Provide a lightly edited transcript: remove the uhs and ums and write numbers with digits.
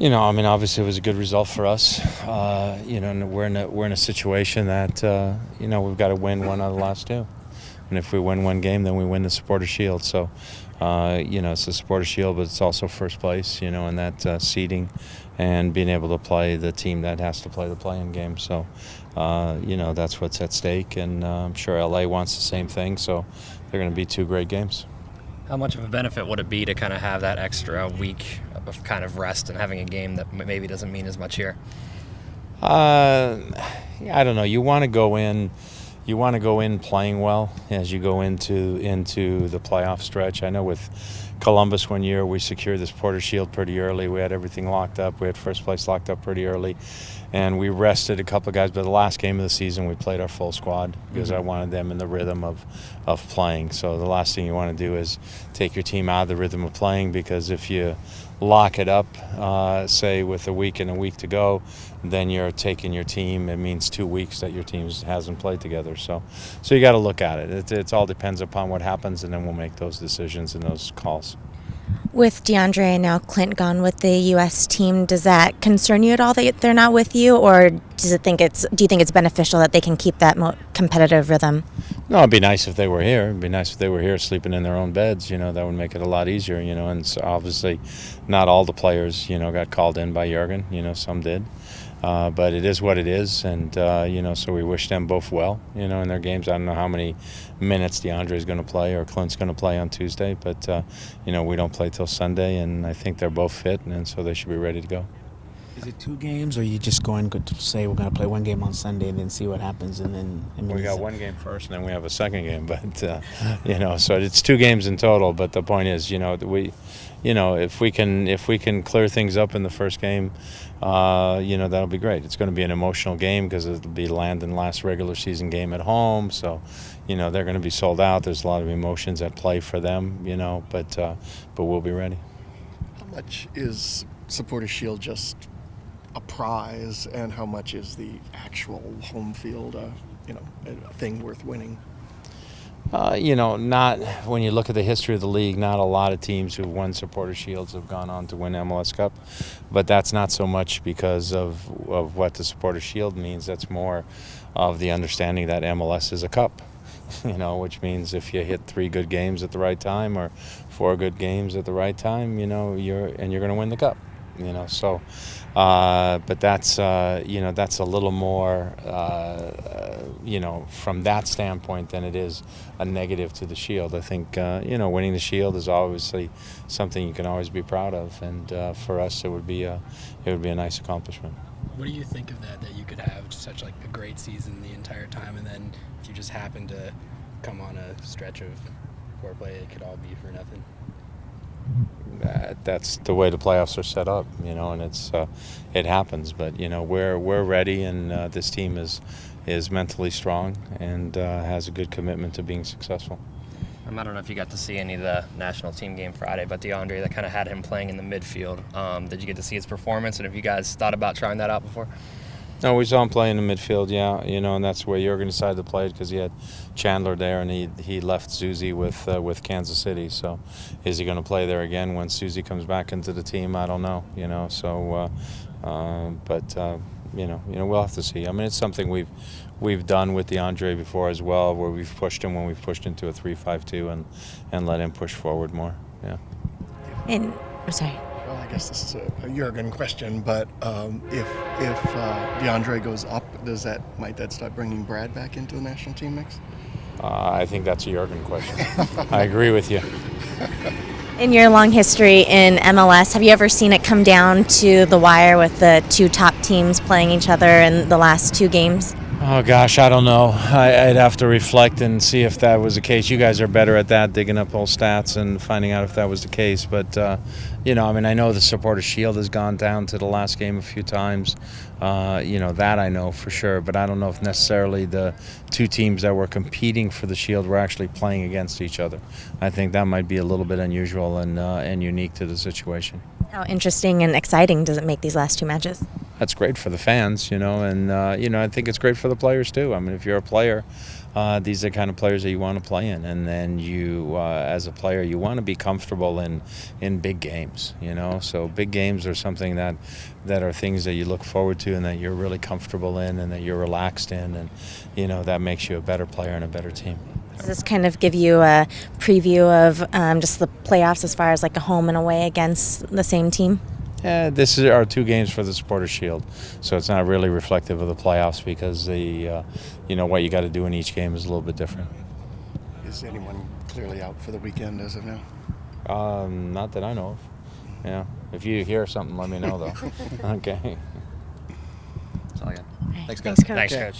I mean, obviously it was a good result for us. And we're in a situation that we've got to win one out of the last two, and if we win one game, then we win the Supporter Shield. So, it's the Supporter Shield, but it's also first place, in that seeding, and being able to play the team that has to play the play-in game. So, that's what's at stake, and I'm sure LA wants the same thing. So, they're going to be two great games. How much of a benefit would it be to kind of have that extra week of kind of rest and having a game that maybe doesn't mean as much here? I don't know. You want to go in playing well as you go into the playoff stretch. I know with Columbus one year we secured this Porter Shield pretty early. We had everything locked up. We had first place locked up pretty early, and we rested a couple of guys. But the last game of the season we played our full squad because I wanted them in the rhythm of playing. So the last thing you want to do is take your team out of the rhythm of playing, because if you lock it up, say with a week and a week to go, then you're taking your team. It means 2 weeks that your team hasn't played together. So you got to look at it. It all depends upon what happens, and then we'll make those decisions and those calls. With DeAndre and now Clint gone with the U.S. team, does that concern you at all that they're not with you, or do you think it's beneficial that they can keep that competitive rhythm? No, it'd be nice if they were here. It'd be nice if they were here sleeping in their own beds. That would make it a lot easier. And so obviously not all the players, got called in by Jurgen. Some did. But it is what it is, and so we wish them both well, in their games. I don't know how many minutes DeAndre is going to play or Clint's going to play on Tuesday, but we don't play till Sunday, and I think they're both fit, and so they should be ready to go. Is it 2 games, or are you just going to say we're going to play one game on Sunday and then see what happens, and then? We got one game first, and then we have a second game, but so it's 2 games in total. But the point is, if we can clear things up in the first game, that'll be great. It's going to be an emotional game because it'll be Landon's last regular season game at home. So, they're going to be sold out. There's a lot of emotions at play for them, but we'll be ready. How much is Supporter Shield just a prize, and how much is the actual home field, a thing worth winning? Not when you look at the history of the league, not a lot of teams who've won Supporter Shields have gone on to win MLS Cup, but that's not so much because of what the Supporter Shield means. That's more of the understanding that MLS is a cup, which means if you hit 3 good games at the right time or 4 good games at the right time, you're going to win the cup. So, but that's that's a little more, from that standpoint than it is a negative to the Shield. I think, winning the Shield is obviously something you can always be proud of, and for us, it would be a nice accomplishment. What do you think of that you could have such a great season the entire time, and then if you just happen to come on a stretch of poor play, it could all be for nothing? That's the way the playoffs are set up, and it happens. But we're ready, and this team is mentally strong and has a good commitment to being successful. I don't know if you got to see any of the national team game Friday, but DeAndre, that kind of had him playing in the midfield. Did you get to see his performance, and have you guys thought about trying that out before? No, we saw him play in the midfield, yeah, and that's where Jurgen decided to play it because he had Chandler there, and he left Susie with Kansas City. So, is he going to play there again when Susie comes back into the team? I don't know, So, we'll have to see. I mean, it's something we've done with DeAndre before as well, where we've pushed him when we've pushed into a 3-5-2 and let him push forward more. Yeah. And I'm sorry. Well, I guess this is a Jurgen question, but if DeAndre goes up, might that start bringing Brad back into the national team mix? I think that's a Jurgen question. I agree with you. In your long history in MLS, have you ever seen it come down to the wire with the 2 top teams playing each other in the last 2 games? Oh, gosh, I don't know. I'd have to reflect and see if that was the case. You guys are better at that, digging up old stats and finding out if that was the case. But, I know the Supporter Shield has gone down to the last game a few times. That I know for sure. But I don't know if necessarily the 2 teams that were competing for the Shield were actually playing against each other. I think that might be a little bit unusual and unique to the situation. How interesting and exciting does it make these last 2 matches? That's great for the fans, and I think it's great for the players too. I mean, if you're a player, these are the kind of players that you want to play in. And then you, as a player, you want to be comfortable in big games, you know. So big games are something that are things that you look forward to and that you're really comfortable in and that you're relaxed in, and, you know, that makes you a better player and a better team. Does this kind of give you a preview of just the playoffs as far as like a home and away against the same team? Yeah, this is our 2 games for the Supporters Shield, so it's not really reflective of the playoffs because the, you know, what you got to do in each game is a little bit different. Is anyone clearly out for the weekend as of now? Not that I know of. Yeah, if you hear something, let me know though. Okay. That's all I got. Thanks, Thanks, Coach.